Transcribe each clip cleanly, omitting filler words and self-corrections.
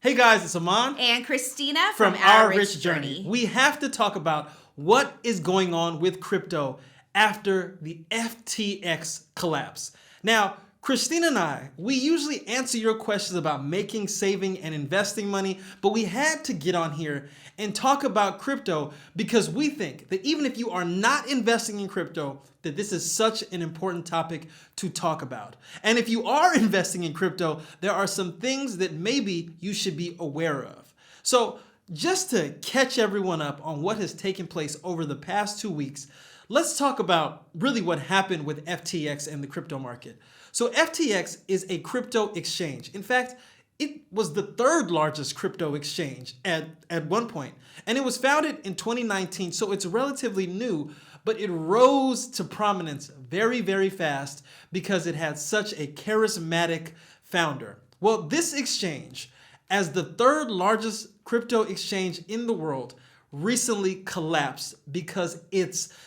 Hey guys, it's Aman and Christina from Our Rich Journey. We have to talk about what is going on with crypto after the FTX collapse. Now, Christina and I, we usually answer your questions about making, saving, and investing money, but we had to get on here and talk about crypto because we think that even if you are not investing in crypto, that this is such an important topic to talk about. And if you are investing in crypto, there are some things that maybe you should be aware of. So just to catch everyone up on what has taken place over the past 2 weeks, let's talk about really what happened with FTX and the crypto market. So FTX is a crypto exchange. In fact, it was the third largest crypto exchange at one point. And it was founded in 2019, so it's relatively new, but it rose to prominence very, very fast because it had such a charismatic founder. Well, this exchange, as the third largest crypto exchange in the world, recently collapsed because its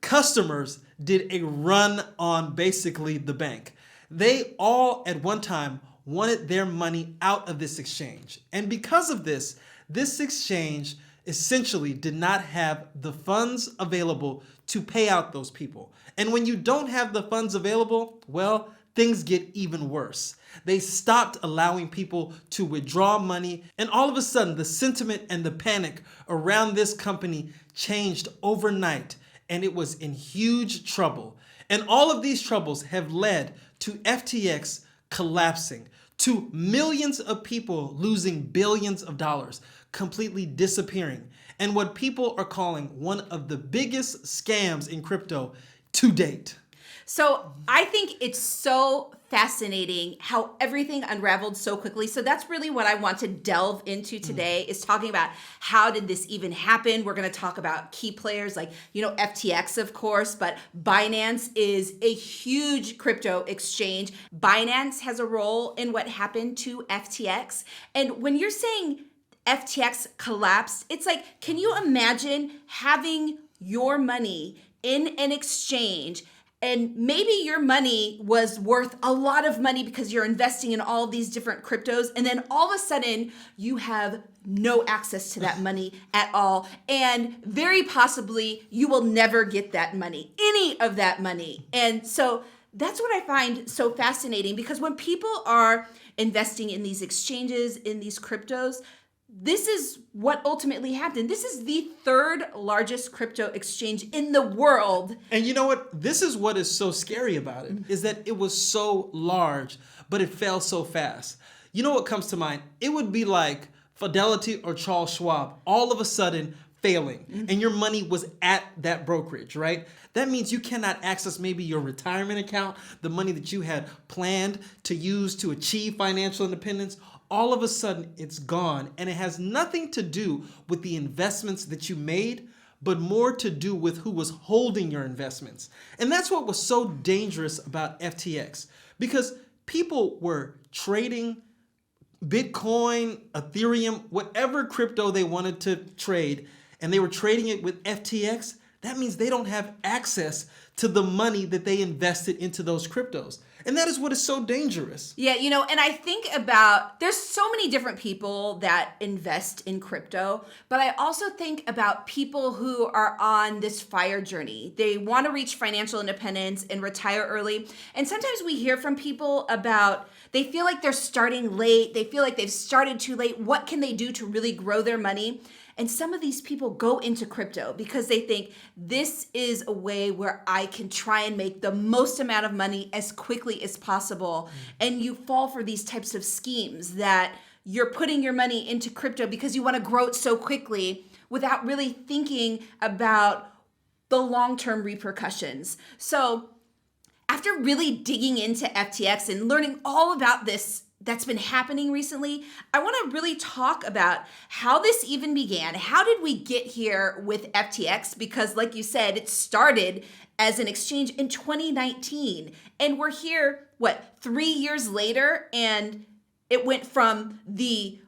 customers did a run on basically the bank. They all at one time wanted their money out of this exchange. And because of this, this exchange essentially did not have the funds available to pay out those people. And when you don't have the funds available, well, things get even worse. They stopped allowing people to withdraw money, and all of a sudden, the sentiment and the panic around this company changed overnight, and it was in huge trouble. And all of these troubles have led to FTX collapsing, to millions of people losing billions of dollars, completely disappearing, and what people are calling one of the biggest scams in crypto to date. So I think it's so fascinating how everything unraveled so quickly. So that's really what I want to delve into today is talking about how did this even happen? We're going to talk about key players like, FTX, of course, but Binance is a huge crypto exchange. Binance has a role in what happened to FTX. And when you're saying FTX collapsed, it's like, can you imagine having your money in an exchange and maybe your money was worth a lot of money because you're investing in all these different cryptos. And then all of a sudden you have no access to that money at all. And very possibly you will never get that money, any of that money. And so that's what I find so fascinating because when people are investing in these exchanges, in these cryptos, this is what ultimately happened. This is the third largest crypto exchange in the world. And you know what? This is what is so scary about it, is that it was so large, but it fell so fast. You know what comes to mind? It would be like Fidelity or Charles Schwab all of a sudden failing, and your money was at that brokerage, right? That means you cannot access maybe your retirement account, the money that you had planned to use to achieve financial independence. All of a sudden it's gone, and it has nothing to do with the investments that you made, but more to do with who was holding your investments. And that's what was so dangerous about FTX, because people were trading Bitcoin, Ethereum, whatever crypto they wanted to trade, and they were trading it with FTX. That means they don't have access to the money that they invested into those cryptos. And that is what is so dangerous. Yeah, and I think about, there's so many different people that invest in crypto, but I also think about people who are on this FIRE journey. They want to reach financial independence and retire early. And sometimes we hear from people about, they feel like they're starting late. They feel like they've started too late. What can they do to really grow their money? And some of these people go into crypto because they think this is a way where I can try and make the most amount of money as quickly as possible. And you fall for these types of schemes that you're putting your money into crypto because you want to grow it so quickly without really thinking about the long-term repercussions. So after really digging into FTX and learning all about this that's been happening recently, I want to really talk about how this even began. How did we get here with FTX? Because like you said, it started as an exchange in 2019. And we're here, 3 years later? And it went from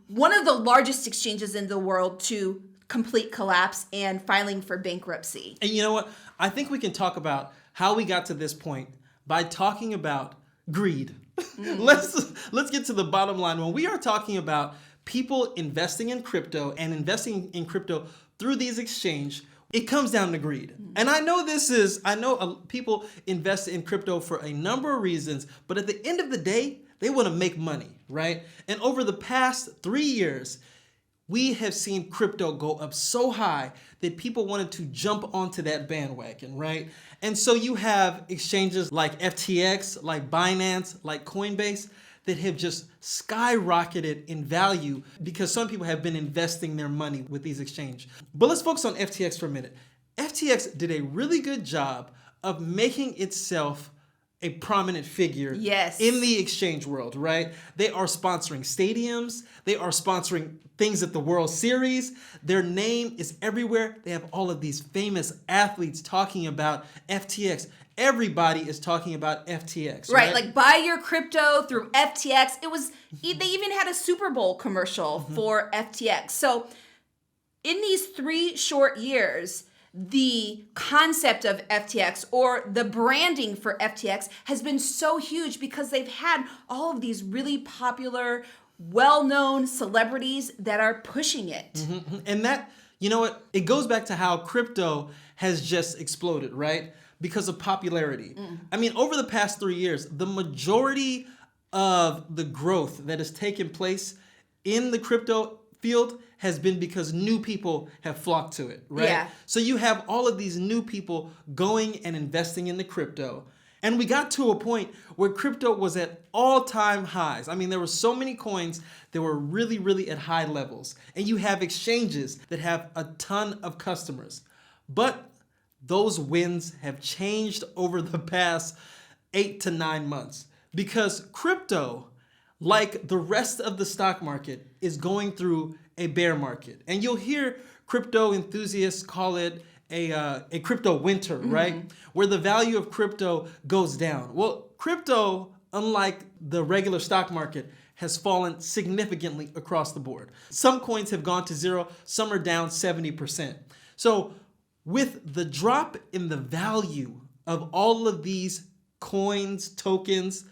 one of the largest exchanges in the world to complete collapse and filing for bankruptcy. And you know what? I think we can talk about how we got to this point by talking about greed. Let's get to the bottom line. When we are talking about people investing in crypto and investing in crypto through these exchanges, it comes down to greed. And I know people invest in crypto for a number of reasons, but at the end of the day, they want to make money, right? And over the past 3 years, we have seen crypto go up so high that people wanted to jump onto that bandwagon, right? And so you have exchanges like FTX, like Binance, like Coinbase that have just skyrocketed in value because some people have been investing their money with these exchanges. But let's focus on FTX for a minute. FTX did a really good job of making itself a prominent figure in the exchange world, right? They are sponsoring stadiums. They are sponsoring things at the World Series. Their name is everywhere. They have all of these famous athletes talking about FTX. Everybody is talking about FTX, right? Like buy your crypto through FTX. They even had a Super Bowl commercial for FTX. So in these 3 short years, the concept of FTX or the branding for FTX has been so huge because they've had all of these really popular, well-known celebrities that are pushing it. And that, you know what, it goes back to how crypto has just exploded, right? Because of popularity. I mean, over the past 3 years, the majority of the growth that has taken place in the crypto field has been because new people have flocked to it, right? Yeah. So you have all of these new people going and investing in the crypto. And we got to a point where crypto was at all-time highs. I mean, there were so many coins that were really, really at high levels. And you have exchanges that have a ton of customers. But those wins have changed over the past 8 to 9 months because crypto, like the rest of the stock market, is going through a bear market. And you'll hear crypto enthusiasts call it a crypto winter, right? Where the value of crypto goes down. Well, crypto, unlike the regular stock market, has fallen significantly across the board. Some coins have gone to zero, some are down 70%. So with the drop in the value of all of these coins, tokens,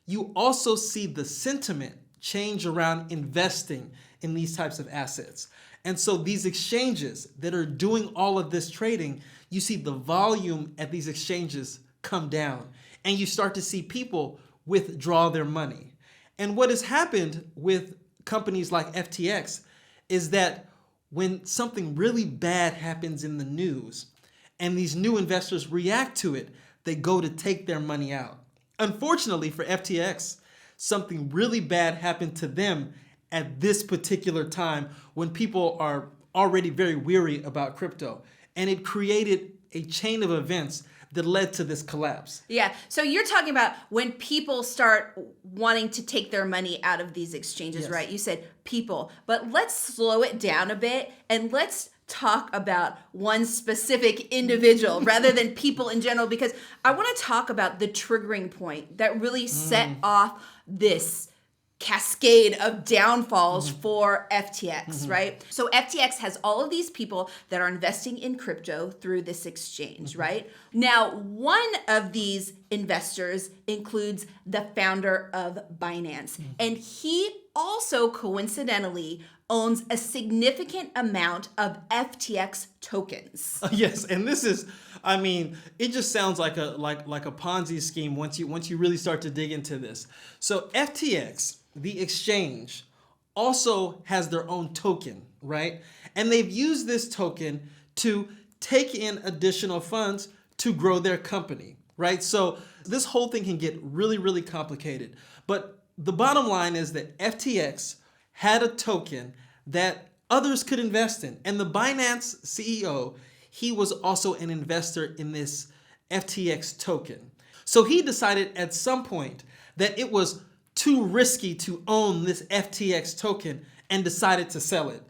you also see the sentiment change around investing in these types of assets. And so these exchanges that are doing all of this trading, you see the volume at these exchanges come down and you start to see people withdraw their money. And what has happened with companies like FTX is that when something really bad happens in the news and these new investors react to it, they go to take their money out. Unfortunately for FTX, something really bad happened to them at this particular time when people are already very weary about crypto. And it created a chain of events that led to this collapse. Yeah. So you're talking about when people start wanting to take their money out of these exchanges, right? You said people, but let's slow it down a bit and let's talk about one specific individual rather than people in general, because I want to talk about the triggering point that really set off this cascade of downfalls for FTX, right? So FTX has all of these people that are investing in crypto through this exchange, right? Now, one of these investors includes the founder of Binance, and he also coincidentally owns a significant amount of FTX tokens. Yes, and this is, I mean, it just sounds like a Ponzi scheme once you really start to dig into this. So FTX, the exchange, also has their own token, right? And they've used this token to take in additional funds to grow their company, right? So this whole thing can get really, really complicated. But the bottom line is that FTX had a token that others could invest in. And the Binance CEO, he was also an investor in this FTX token. So he decided at some point that it was too risky to own this FTX token and decided to sell it.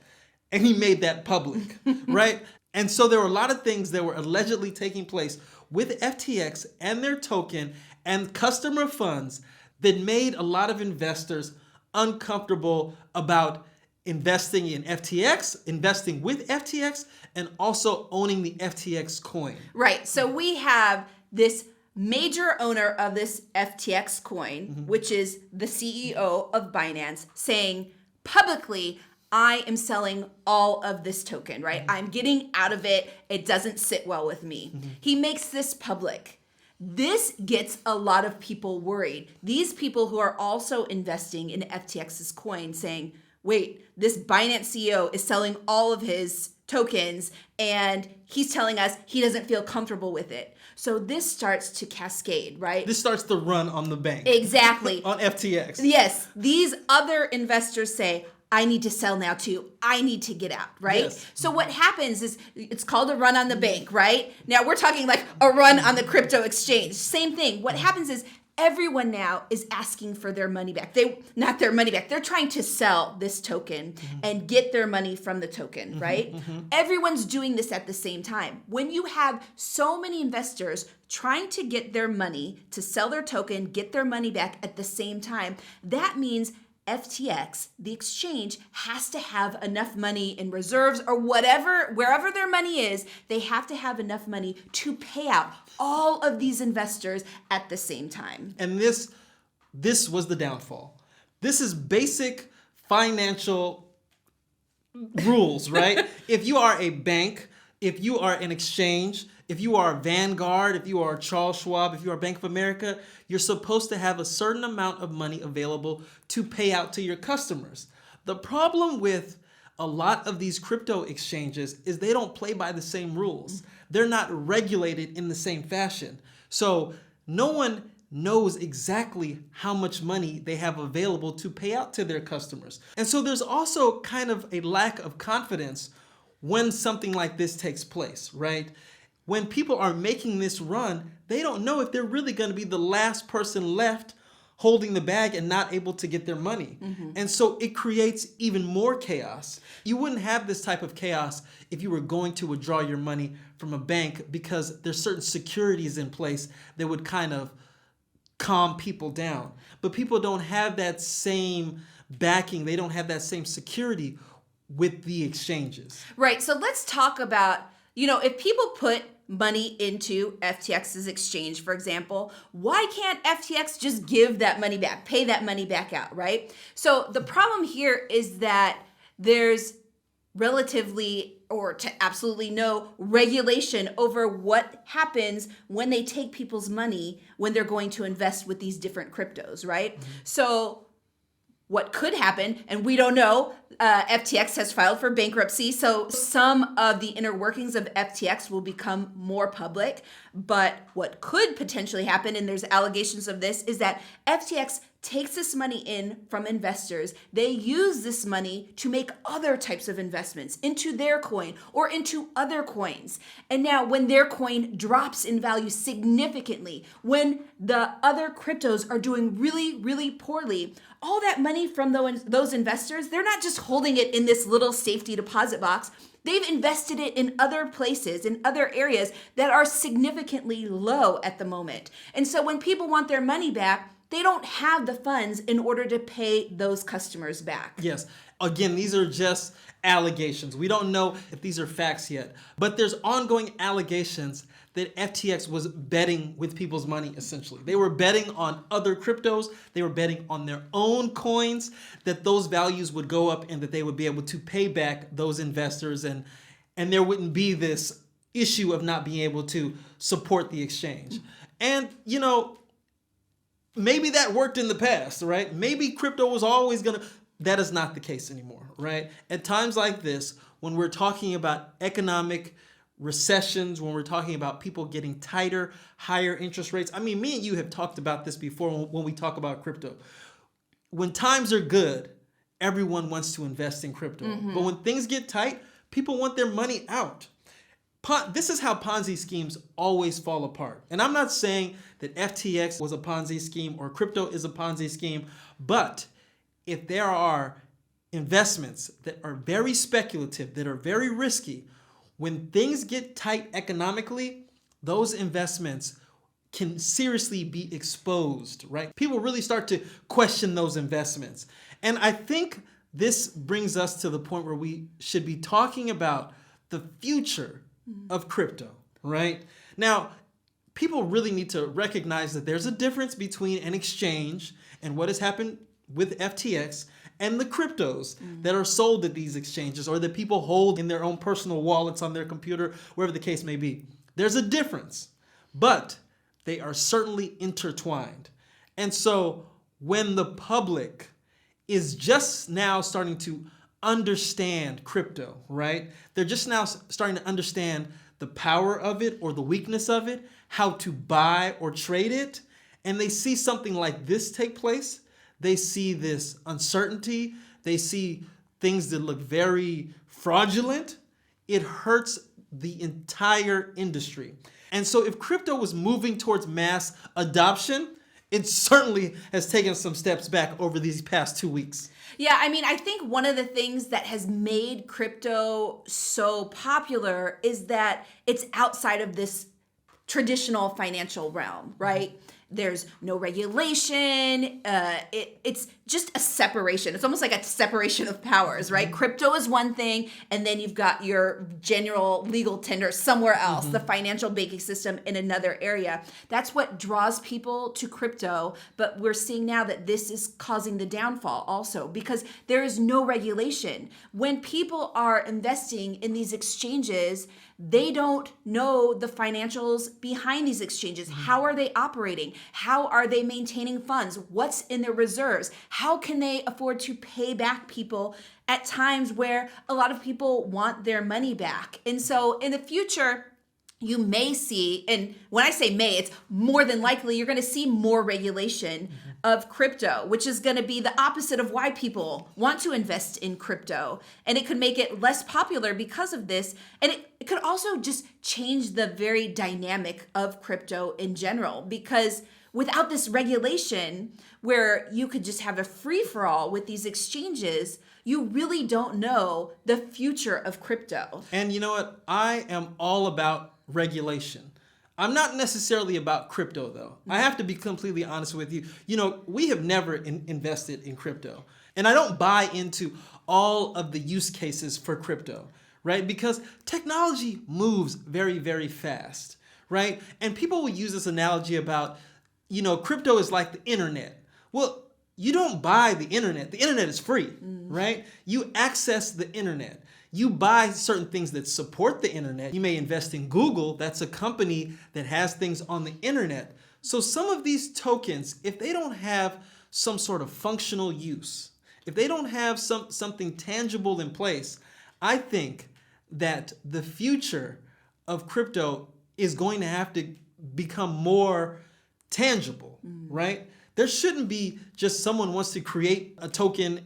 And he made that public, right? And so there were a lot of things that were allegedly taking place with FTX and their token and customer funds that made a lot of investors uncomfortable about investing in FTX, investing with FTX, and also owning the FTX coin. Right. So we have this major owner of this FTX coin, which is the CEO of Binance, saying publicly, I am selling all of this token, right? I'm getting out of it. It doesn't sit well with me. He makes this public. This gets a lot of people worried. These people who are also investing in FTX's coin saying, wait, this Binance CEO is selling all of his tokens and he's telling us he doesn't feel comfortable with it. So this starts to cascade, right? This starts the run on the bank. Exactly. On FTX. Yes. These other investors say, I need to sell now too. I need to get out, right? Yes. So what happens is it's called a run on the bank, right? Now we're talking like a run on the crypto exchange. Same thing. What happens is everyone now is asking for their money back. Not their money back. They're trying to sell this token and get their money from the token, right? Everyone's doing this at the same time. When you have so many investors trying to get their money to sell their token, get their money back at the same time, that means FTX, the exchange, has to have enough money in reserves or whatever, wherever their money is, they have to have enough money to pay out all of these investors at the same time. And this was the downfall. This is basic financial rules, right? If you are a bank, if you are an exchange, if you are Vanguard, if you are Charles Schwab, if you are Bank of America, you're supposed to have a certain amount of money available to pay out to your customers. The problem with a lot of these crypto exchanges is they don't play by the same rules. They're not regulated in the same fashion. So no one knows exactly how much money they have available to pay out to their customers. And so there's also kind of a lack of confidence when something like this takes place, right? When people are making this run, they don't know if they're really going to be the last person left holding the bag and not able to get their money. And so it creates even more chaos. You wouldn't have this type of chaos if you were going to withdraw your money from a bank because there's certain securities in place that would kind of calm people down. But people don't have that same backing. They don't have that same security with the exchanges. Right. So let's talk about, if people put money into FTX's exchange, for example, why can't FTX just give that money back, pay that money back out, right? So the problem here is that there's relatively or to absolutely no regulation over what happens when they take people's money when they're going to invest with these different cryptos, right? So what could happen, and we don't know, FTX has filed for bankruptcy, so some of the inner workings of FTX will become more public. But what could potentially happen, and there's allegations of this, is that FTX takes this money in from investors. They use this money to make other types of investments into their coin or into other coins. And now when their coin drops in value significantly, when the other cryptos are doing really, really poorly, all that money from those investors, they're not just holding it in this little safety deposit box. They've invested it in other places, in other areas that are significantly low at the moment. And so when people want their money back, they don't have the funds in order to pay those customers back. Yes. Again, these are just allegations. We don't know if these are facts yet, but there's ongoing allegations that FTX was betting with people's money, essentially. They were betting on other cryptos. They were betting on their own coins, that those values would go up and that they would be able to pay back those investors, and there wouldn't be this issue of not being able to support the exchange. And, maybe that worked in the past, right? Maybe crypto was always that is not the case anymore, right? At times like this, when we're talking about economic recessions, when we're talking about people getting tighter, higher interest rates. I mean, me and you have talked about this before when we talk about crypto. When times are good, everyone wants to invest in crypto. But when things get tight, people want their money out. This is how Ponzi schemes always fall apart. And I'm not saying that FTX was a Ponzi scheme or crypto is a Ponzi scheme, but if there are investments that are very speculative, that are very risky, when things get tight economically, those investments can seriously be exposed, right? People really start to question those investments. And I think this brings us to the point where we should be talking about the future of crypto, right? Now, people really need to recognize that there's a difference between an exchange and what has happened with FTX and the cryptos that are sold at these exchanges or that people hold in their own personal wallets on their computer, wherever the case may be. There's a difference, but they are certainly intertwined. And so when the public is just now starting to understand crypto, right? They're just now starting to understand the power of it or the weakness of it, how to buy or trade it, and they see something like this take place. They see this uncertainty. They see things that look very fraudulent. It hurts the entire industry. And so if crypto was moving towards mass adoption, it certainly has taken some steps back over these past 2 weeks. Yeah, I mean, I think one of the things that has made crypto so popular is that it's outside of this traditional financial realm, right? There's no regulation. It's just a separation. It's almost like a separation of powers, right? Crypto is one thing, and then you've got your general legal tender somewhere else, the financial banking system in another area. That's what draws people to crypto, but we're seeing now that this is causing the downfall also because there is no regulation. When people are investing in these exchanges, they don't know the financials behind these exchanges. How are they operating? How are they maintaining funds? What's in their reserves? How can they afford to pay back people at times where a lot of people want their money back? And so in the future, you may see, and when I say may, it's more than likely you're going to see more regulation of crypto, which is going to be the opposite of why people want to invest in crypto. And it could make it less popular because of this. And it could also just change the very dynamic of crypto in general, because without this regulation where you could just have a free-for-all with these exchanges, you really don't know the future of crypto. And you know what? I am all about regulation. I'm not necessarily about crypto, though. I have to be completely honest with you. You know, we have never invested in crypto. And I don't buy into all of the use cases for crypto, right? Because technology moves very, very fast, right? And people will use this analogy about, you know, crypto is like the internet. Well, you don't buy the internet. The internet is free, right? You access the internet. You buy certain things that support the internet. You may invest in Google. That's a company that has things on the internet. So some of these tokens, if they don't have some sort of functional use, if they don't have something tangible in place, I think that the future of crypto is going to have to become more tangible, right? There shouldn't be just someone wants to create a token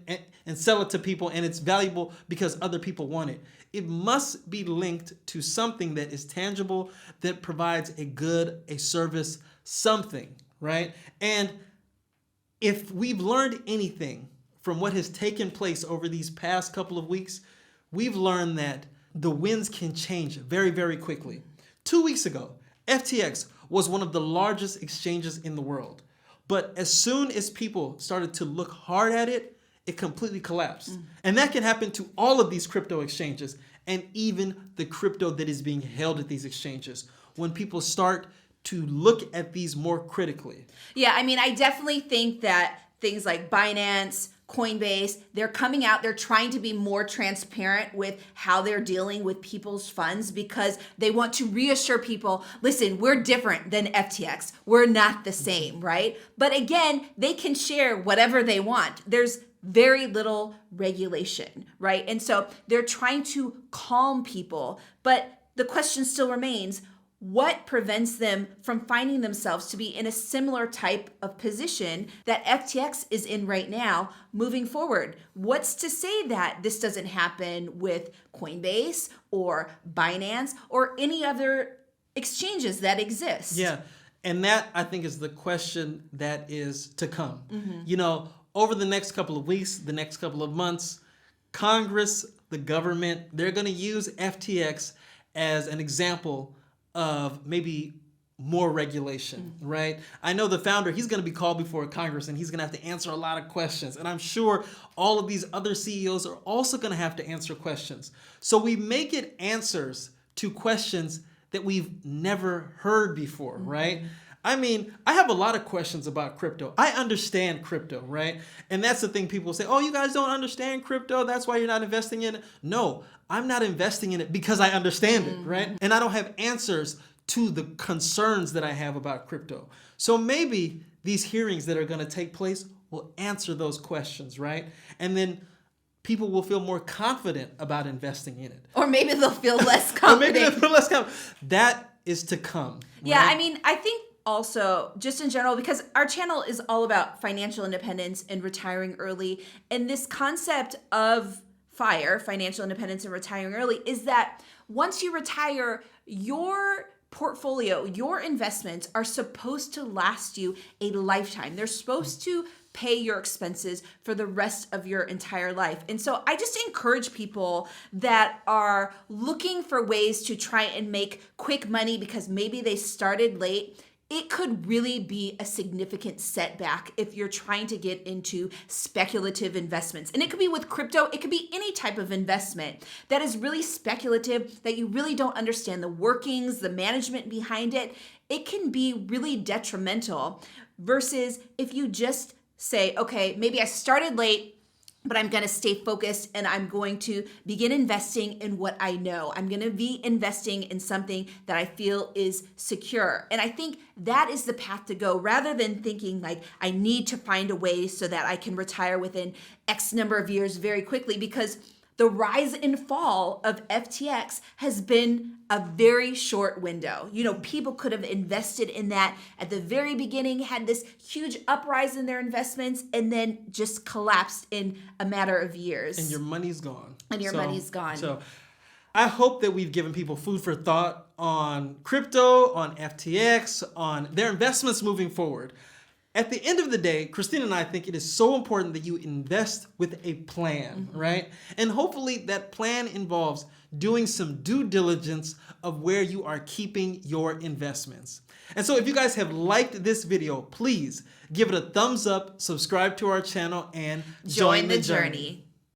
and sell it to people and it's valuable because other people want it. It must be linked to something that is tangible, that provides a good, a service, something, right? And if we've learned anything from what has taken place over these past couple of weeks, we've learned that the winds can change very, very quickly. 2 weeks ago, FTX was one of the largest exchanges in the world. But as soon as people started to look hard at it, it completely collapsed. And that can happen to all of these crypto exchanges and even the crypto that is being held at these exchanges. When people start to look at these more critically. Yeah, I mean, I definitely think that things like Binance, Coinbase, they're coming out, they're trying to be more transparent with how they're dealing with people's funds because they want to reassure people, listen, we're different than FTX. We're not the same, right? But again, they can share whatever they want. There's very little regulation, right? And so they're trying to calm people, but the question still remains, what prevents them from finding themselves to be in a similar type of position that FTX is in right now moving forward? What's to say that this doesn't happen with Coinbase or Binance or any other exchanges that exist? Yeah, and that I think is the question that is to come. You know, over the next couple of weeks, the next couple of months, Congress, the government, they're going to use FTX as an example of maybe more regulation, right? I know the founder, he's going to be called before Congress and he's going to have to answer a lot of questions. And I'm sure all of these other CEOs are also going to have to answer questions. So we may get answers to questions that we've never heard before, right? I mean, I have a lot of questions about crypto. I understand crypto, right? And that's the thing people say, oh, you guys don't understand crypto. That's why you're not investing in it. No, I'm not investing in it because I understand it, right? And I don't have answers to the concerns that I have about crypto. So maybe these hearings that are going to take place will answer those questions, right? And then people will feel more confident about investing in it. Or maybe they'll feel less confident. Or maybe they'll feel less confident. That is to come. Right? Yeah, I mean, I think also, just in general, because our channel is all about financial independence and retiring early, and this concept of FIRE, financial independence and retiring early, is that once you retire, your portfolio, your investments are supposed to last you a lifetime. They're supposed to pay your expenses for the rest of your entire life. And so I just encourage people that are looking for ways to try and make quick money because maybe they started late. It could really be a significant setback if you're trying to get into speculative investments. And it could be with crypto, it could be any type of investment that is really speculative, that you really don't understand the workings, the management behind it. It can be really detrimental versus if you just say, okay, maybe I started late, but I'm going to stay focused and I'm going to begin investing in what I know. I'm going to be investing in something that I feel is secure. And I think that is the path to go rather than thinking like I need to find a way so that I can retire within X number of years very quickly, because the rise and fall of FTX has been a very short window. You know, people could have invested in that at the very beginning, had this huge uprise in their investments, and then just collapsed in a matter of years. And your money's gone. Money's gone. So I hope that we've given people food for thought on crypto, on FTX, on their investments moving forward. At the end of the day, Christina and I think it is so important that you invest with a plan, right? And hopefully that plan involves doing some due diligence of where you are keeping your investments. And so if you guys have liked this video, please give it a thumbs up, subscribe to our channel, and join the journey.